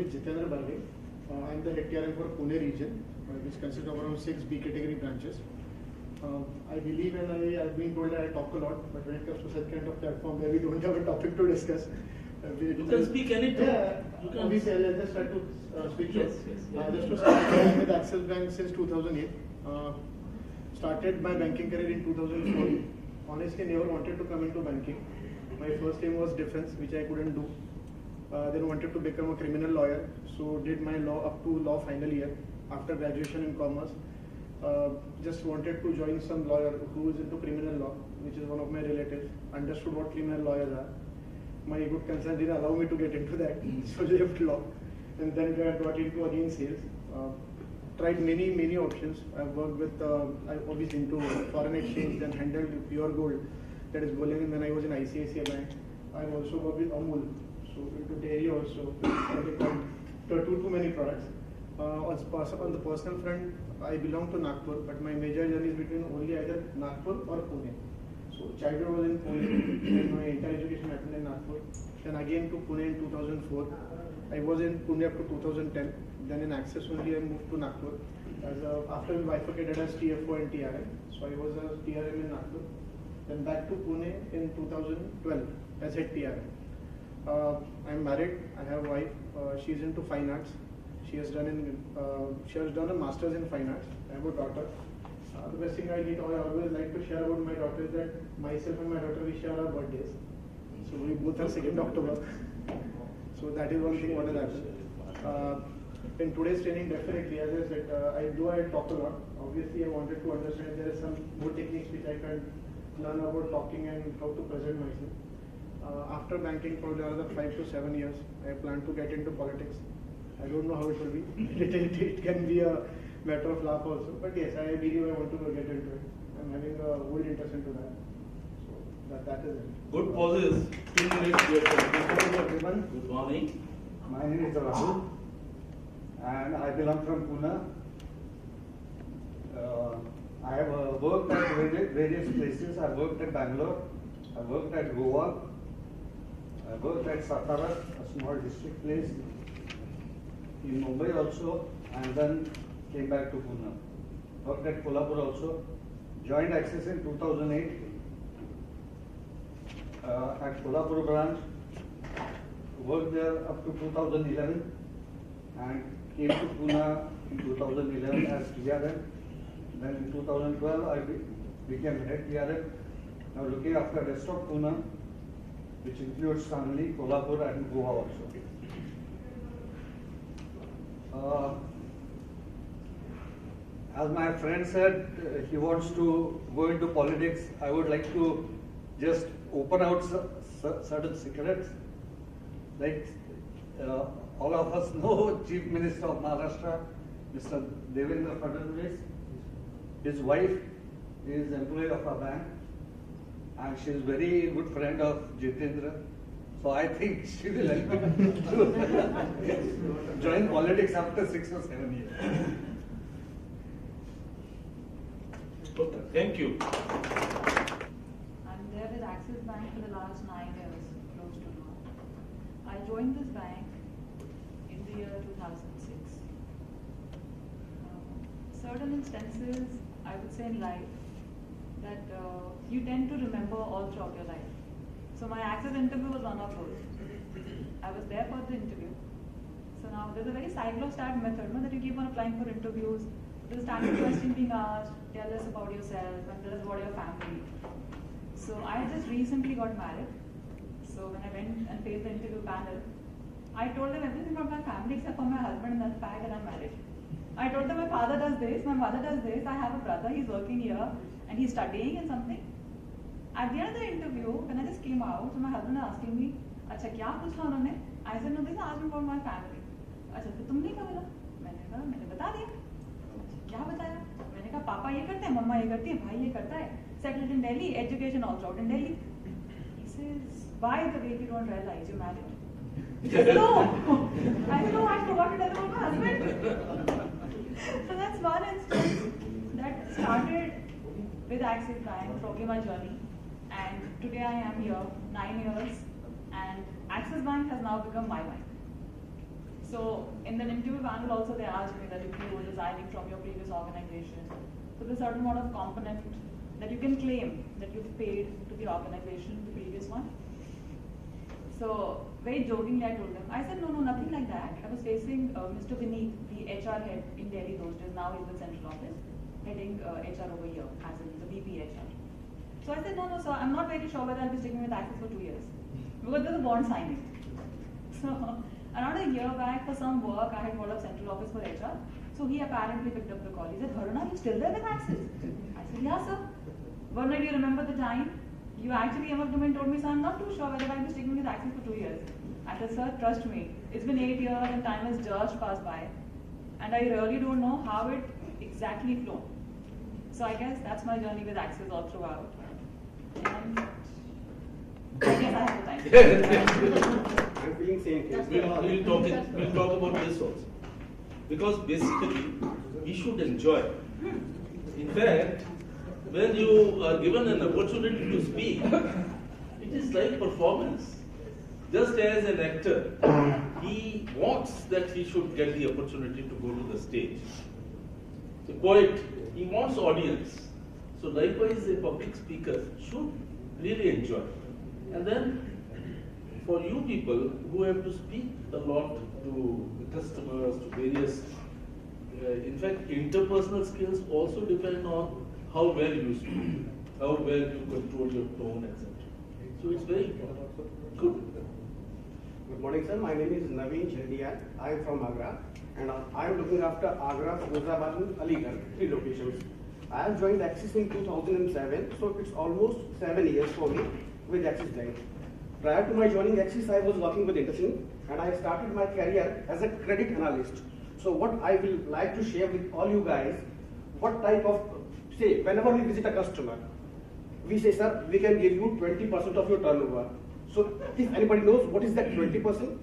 is Jitendra Barve. I am the head TRM for Pune region, which consists of around 6 B category branches. I believe and I've been told that I talk a lot, but when it comes to such kind of platform where we don't have a topic to discuss, you can speak anything. Yeah, obviously I'll just try to speak short. Just to start, I am with Axis Bank since 2008. Started my banking career in 2004. Honestly, never wanted to come into banking. My first aim was defense, which I couldn't do. Then wanted to become a criminal lawyer, so did my law up to law final year. After graduation in commerce, just wanted to join some lawyer who is into criminal law, which is one of my relatives. Understood what criminal lawyers are. My good concern didn't allow me to get into that, so left law, and then got into again sales. Tried many options. I've worked with, I obviously into foreign exchange, then handled pure gold, that is bullion, and then I was in ICICI Bank. I've also worked with Amul, so into dairy also. Too many products. On the personal front, I belong to Nagpur, but my major journey is between only either Nagpur or Pune. So childhood was in Pune, and my entire education happened in Nagpur. Then again to Pune in 2004. I was in Pune up to 2010. Then in Axis only I moved to Nagpur. After we bifurcated as TFO and TRM. So I was a TRM in Nagpur. Then back to Pune in 2012 as head TRM. I'm married. I have a wife. She's into fine arts. She has done a master's in fine arts. I have a daughter. The best thing I always like to share about my daughter is that myself and my daughter, we share our birthdays. So we both are 2nd October. So that is one thing what has happened. In today's training, definitely, as I said, I talk a lot. Obviously, I wanted to understand there are some more techniques which I can learn about talking and how to present myself. After banking for another 5 to 7 years, I plan to get into politics. I don't know how it will be. It can be a matter of laugh also. But yes, I believe I want to get into it. I'm having a old interest into that. So that is it. Good pauses. 2 minutes. Good morning, everyone. Good morning. My name is Rahul, and I belong from Pune. I have worked at various places. I worked at Bangalore. I worked at Goa. I worked at Satara, a small district place. In Mumbai also, and then came back to Pune. Worked at Kolhapur also. Joined Axis in 2008 at Kolhapur branch. Worked there up to 2011 and came to Pune in 2011 as TRM. Then in 2012 I became head TRM. Now looking after rest of Pune, which includes Sangli, Kolhapur and Goa also. As my friend said, he wants to go into politics. I would like to just open out certain secrets. Like all of us know Chief Minister of Maharashtra, Mr. Devendra Fadnavis. His wife is employee of our bank, and she is very good friend of Jitendra. So I think she will help him to join politics after 6 or 7 years. Okay, thank you. I'm there with Axis Bank for the last 9 years, close to now. I joined this bank in the year 2006. Certain instances, I would say in life, that you tend to remember all throughout your life. So my Axis interview was one of those. I was there for the interview. So now there's a very cyclostat method that you keep on applying for interviews. There's a standard question being asked, tell us about yourself and tell us about your family. So I just recently got married. So when I went and faced the interview panel, I told them everything about my family except for my husband and that's the fact that I'm married. I told them my father does this, my mother does this, I have a brother, he's working here and he's studying and something. At the end of the interview, when I just came out, so my husband was asking me, "Acha, kya पूछा उन्होंने?" I said, "No, this is asking about my family." अच्छा, तो तुमने क्या बोला? मैंने बता दिया. क्या बताया? मैंने कहा पापा ये करते हैं, मम्मा ये करती है, भाई ये करता है. Settled in Delhi, education all throughout in Delhi. He says, "By the way, if you don't realize, you're married." He said, "No." I said, "No, I forgot to tell about my husband." So that's one instance that started with Axis Bank, probably my journey. And today I am here, 9 years, and Axis Bank has now become my bank. So in the interview panel also they asked me that if you were resigning from your previous organization, so there's a certain amount of component that you can claim that you've paid to the organization, the previous one. So very jokingly I told them, I said no, nothing like that. I was facing Mr. Vineet, the HR head in Delhi those days, now he's in central office, heading HR over here, as in the VP HR. So I said, no, sir, I'm not very sure whether I'll be sticking with Access for 2 years. Because there's a bond signing. So around a year back for some work, I had called up central office for HR. So he apparently picked up the call. He said, Varuna, you still there with Access? I said, yeah, sir. Varuna, do you remember the time? You actually came up to me and told me, sir, I'm not too sure whether I'll be sticking with Access for 2 years. I said, sir, trust me. It's been 8 years and time has just passed by. And I really don't know how it exactly flown. So I guess that's my journey with Access all throughout. And I guess I have the time. I'm feeling same. We'll talk about this also. Because basically, we should enjoy. In fact, when you are given an opportunity to speak, it is like performance. Just as an actor, he wants that he should get the opportunity to go to the stage. The poet, he wants audience. So likewise, a public speaker should really enjoy. And then, for you people who have to speak a lot to the customers, to various, in fact, interpersonal skills also depend on how well you speak, how well you control your tone, etc. So it's very good. Good morning, sir. My name is Naveen Chendiya. I am from Agra, and I am looking after Agra, Firozabad, and Aligarh, 3 locations. I have joined Axis in 2007, so it's almost 7 years for me with Axis Bank. Prior to my joining Axis, I was working with InterSync, and I started my career as a credit analyst. So what I will like to share with all you guys, what type of, say, whenever we visit a customer, we say, sir, we can give you 20% of your turnover. So if anybody knows what is that 20%?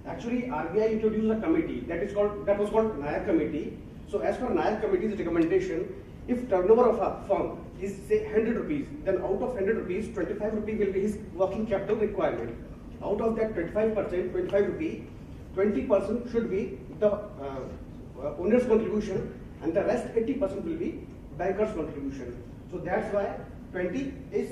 Actually, RBI introduced a committee that was called Nayak Committee. So as per Nayak Committee's recommendation, if turnover of a firm is say 100 rupees, then out of 100 rupees, 25 rupees will be his working capital requirement. Out of that 25%, 25 rupees, 20% should be the owner's contribution, and the rest 80% will be banker's contribution. So that's why 20 is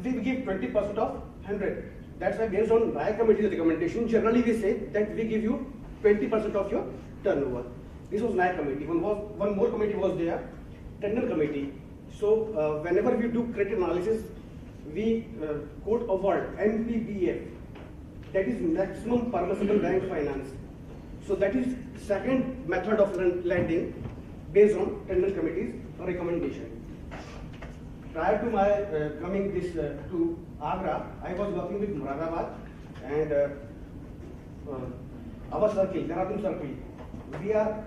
we give 20% of 100. That's why based on Nayak Committee's recommendation, generally we say that we give you 20% of your turnover. This was Nayak Committee. One more committee was there, Tender Committee. So whenever we do credit analysis, we quote a word, MPBF, that is maximum permissible bank finance. So that is second method of lending based on Tender Committee's recommendation. Prior to my coming this to Agra, I was working with Moradabad and our circle, Dehradun circle. We are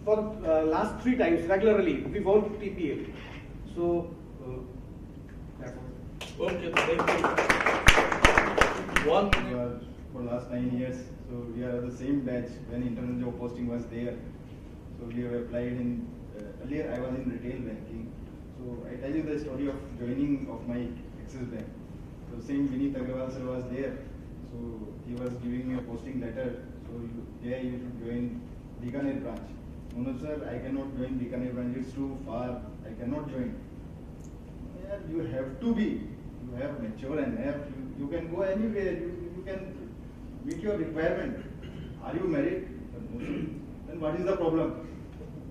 for last 3 times regularly we won TPA. So that's all. Okay, thank you. One For last 9 years, so we are the same batch when internal job posting was there. So we have applied in, earlier I was in retail banking. So I tell you the story of joining of my Axis Bank. So same Vineet Agarwal sir was there. So he was giving me a posting letter. So you should join Bikaner branch. No sir, I cannot join Bikaner branch. It's too far. I cannot join. Yeah, you have to be. You have mature enough. You can go anywhere. You can meet your requirement. Are you married? Then what is the problem?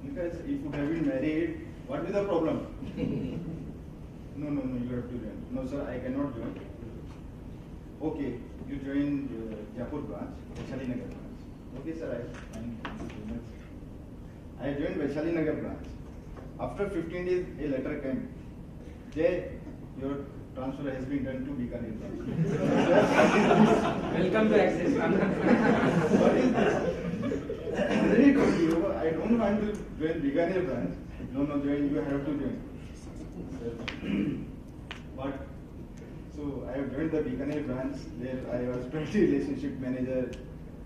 Because if you have been married, what is the problem? No, you have to join. No, sir, I cannot join. Okay, you join Jaipur branch, Vaishali Nagar branch. Okay, sir, I joined Vaishali Nagar branch. After 15 days, a letter came. Jay, your transfer has been done to Bikaner branch. Welcome to Axis. What is this? Very good. I don't want to join Bikaner branch. No, join. You have to join. But so I have joined the Bikaner branch. There I was property relationship manager.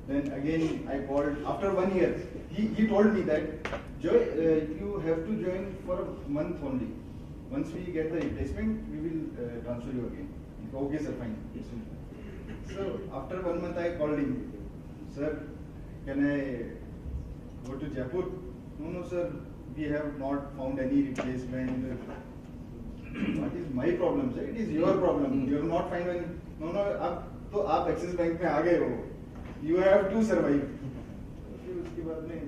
Then again I called after 1 year. He told me that you have to join for a month only. Once we get the replacement, we will transfer you again. Okay, sir, fine. So after 1 month I called him, sir, can I go to Jaipur? No, sir, we have not found any replacement. What is my problem, sir? It is your problem. You have not found any. No, आप axis bank में आ गए हो. You have to survive. फिर उसके बाद में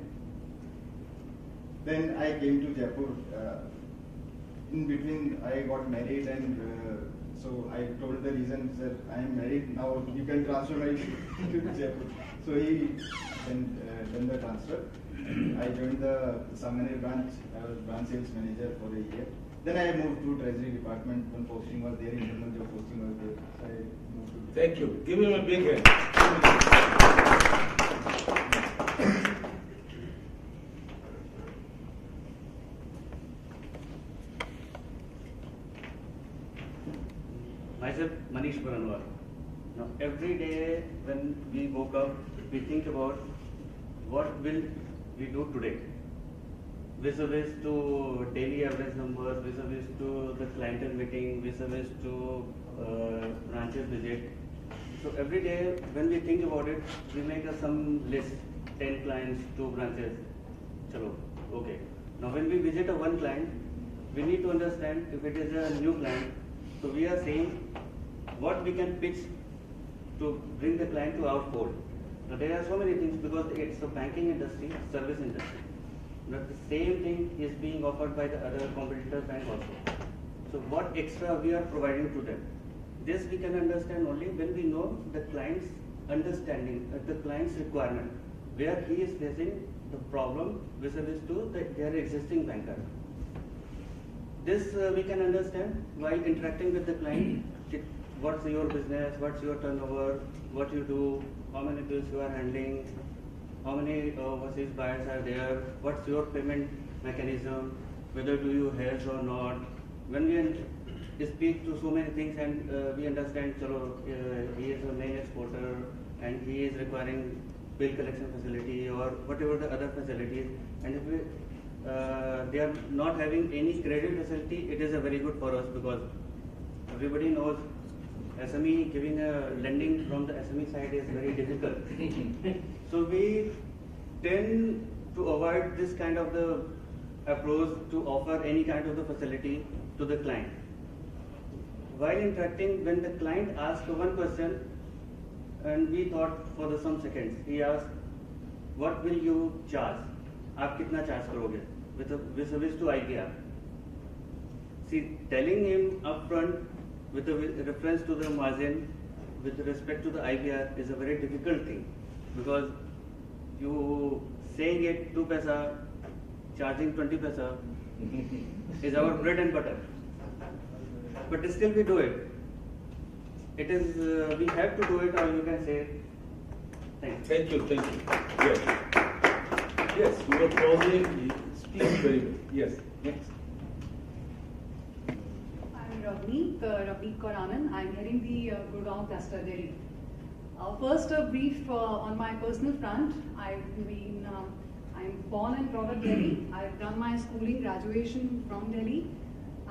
then I came to Jaipur. In between, I got married, and so I told the reason, sir, I am married now. You can transfer my to Jaipur. So he then done the transfer. I joined the Sanganer branch. I was branch sales manager for a year. Then I moved to Treasury Department. When posting was there, internal job posting was there. So I moved to. Thank you. Give him a big hand. Myself, Manish Paranwar. Now, every day when we woke up, we think about what will we do today, vis-a-vis to daily average numbers, vis-a-vis to the clientele meeting, vis-a-vis to branches visit. So every day when we think about it, we make some list, 10 clients, 2 branches. Chalo, okay. Now when we visit a one client, we need to understand if it is a new client. So we are saying what we can pitch to bring the client to our fold. Now there are so many things because it's a banking industry, service industry. But the same thing is being offered by the other competitor bank also. So what extra we are providing to them? This we can understand only when we know the client's understanding, the client's requirement, where he is facing the problem vis-a-vis to their existing banker. This we can understand while interacting with the client. What's your business, what's your turnover, what you do, how many bills you are handling, how many overseas buyers are there, what's your payment mechanism, whether do you hedge or not. When we speak to so many things and we understand, he is a main exporter and he is requiring bill collection facility or whatever the other facilities, and if we, they are not having any credit facility, it is a very good for us because everybody knows SME giving a lending from the SME side is very difficult. So we tend to avoid this kind of the approach to offer any kind of the facility to the client. While interacting, when the client asked one question, and we thought for some seconds, he asked, "What will you charge? आप कितना charge करोगे?" With a wish to IPR. See, telling him upfront with a reference to the margin, with respect to the IPR, is a very difficult thing because you saying it 2 paisa, charging 20 paisa is our bread and butter. But still we do it. It is we have to do it, or you can say, thanks. Thank you. Yes. Yes, you were probably speaking very well. Yes, next. I'm Ravneet Kaur Anand. I'm heading the Gurgaon cluster, Delhi. First, a brief on my personal front. I'm born and brought up Delhi. I've done my schooling, graduation from Delhi.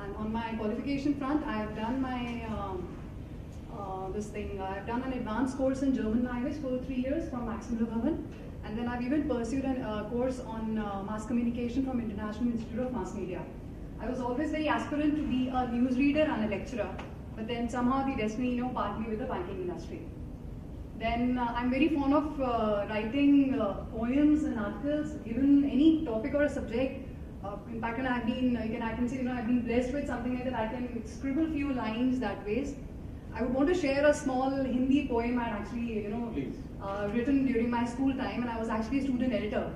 And on my qualification front, I've done my I've done an advanced course in German language for 3 years from Maximilian Bhavan. And then I've even pursued a course on mass communication from International Institute of Mass Media. I was always very aspirant to be a newsreader and a lecturer, but then somehow the destiny, parted me with the banking industry. Then I'm very fond of writing poems and articles, given any topic or a subject. In fact, I can say, I've been blessed with something like that. I can scribble few lines that ways. I would want to share a small Hindi poem I had actually, written during my school time, and I was actually a student editor.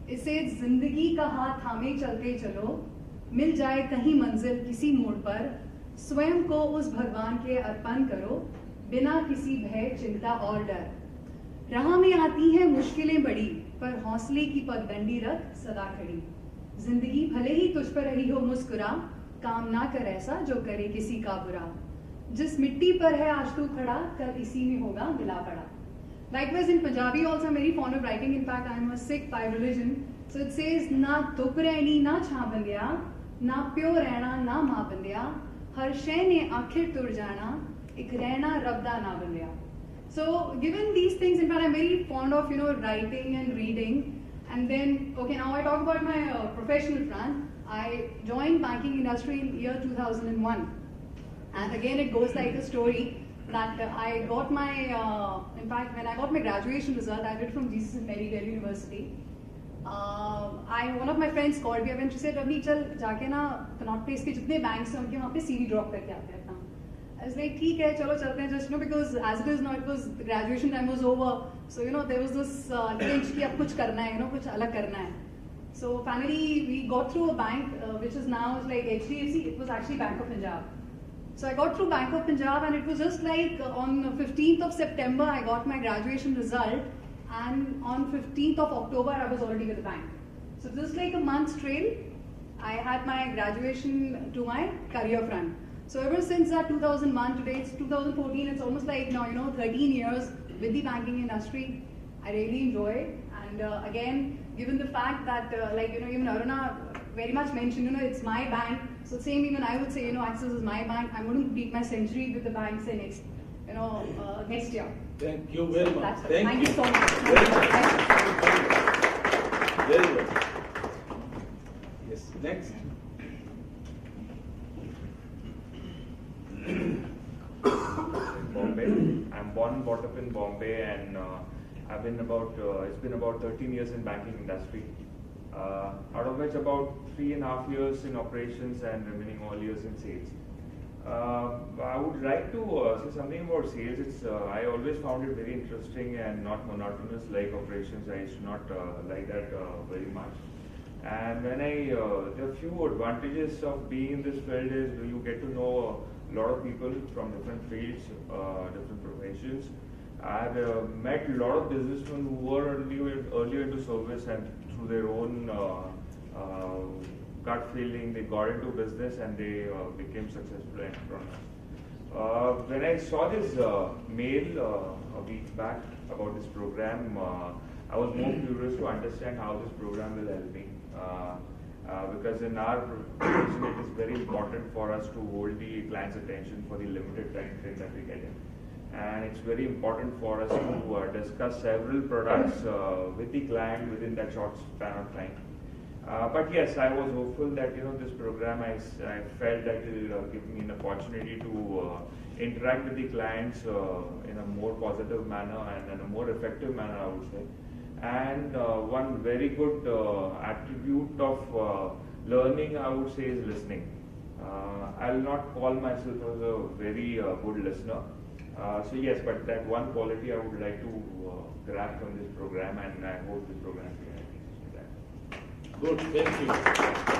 It says, "Zindagi ka haath thame chalte chalo, mil jaye kahin manzil kisi mode par, स्वयं को उस भगवान के अर्पण करो, बिना किसी भय चिंता और डर। राह में आती है मुश्किलें बड़ी, पर हौसले की पगडंडी रख सदा खड़ी। जिंदगी भले ही तुझ पर रही हो मुस्कुरा, काम ना कर ऐसा जो करे किसी का बुरा। जिस मिट्टी पर है आज तू खड़ा, कल इसी में होगा मिला पड़ा." Likewise in Punjabi also I'm very fond of writing. In fact, I'm a Sikh by religion. So it says, "Na dup rehni na chha bandiya, na pyo rehna na maa bandiya, har shay ne aakhir tur jana, ek rehna rab da na bandiya." So given these things, in fact, I'm very fond of writing and reading. And then, okay, now I talk about my professional front. I joined banking industry in year 2001. And again, it goes like a story that I got my, in fact, when I got my graduation result, I did from Jesus Mary Delhi University. One of my friends called me and she said, "Abhi, chal jaake na Connaught Place ke jitne banks hain unke wahan pe CV drop karke aate hain apna." I was like, "ठीक है, चलो चलते हैं." Just because as it is now, it was the graduation time was over, so there was this clinch कि अब कुछ करना है, कुछ अलग करना है. So finally, we got through a bank which is now like HDFC. It was actually Bank of Punjab. So I got through Bank of Punjab, and it was just like on 15th of September, I got my graduation result, and on 15th of October, I was already with the bank. So just like a month's trail, I had my graduation to my career front. So ever since that 2001, today it's 2014, it's almost like now, 13 years with the banking industry. I really enjoy it. And again, given the fact that, even Aruna very much mentioned, it's my bank. So same even I would say, Axis is my bank. I'm going to beat my century with the bank, say next, next year. Thank you very much. That's it. Thank you so much. Very much. Very well. Yes, next. Bombay. I'm born and brought up in Bombay, and I've been it's been about 13 years in banking industry. Out of which about 3.5 years in operations and remaining all years in sales. I would like to say something about sales. I always found it very interesting and not monotonous like operations. I used to not like that very much. And when there are few advantages of being in this field is you get to know a lot of people from different fields, different professions. I've met a lot of businessmen who were earlier into service, and through their own gut feeling, they got into business and they became successful entrepreneurs. When I saw this mail a week back about this program, I was more curious to understand how this program will help me. Because in our profession, it is very important for us to hold the client's attention for the limited time frame that we get in. And it's very important for us to discuss several products with the client within that short span of time. But yes, I was hopeful that this program, I felt that it will give me an opportunity to interact with the clients in a more positive manner and in a more effective manner, I would say. And one very good attribute of learning, I would say, is listening. I'll not call myself as a very good listener. So yes, but that one quality I would like to grab from this program, and I hope this program can help me. Good, thank you.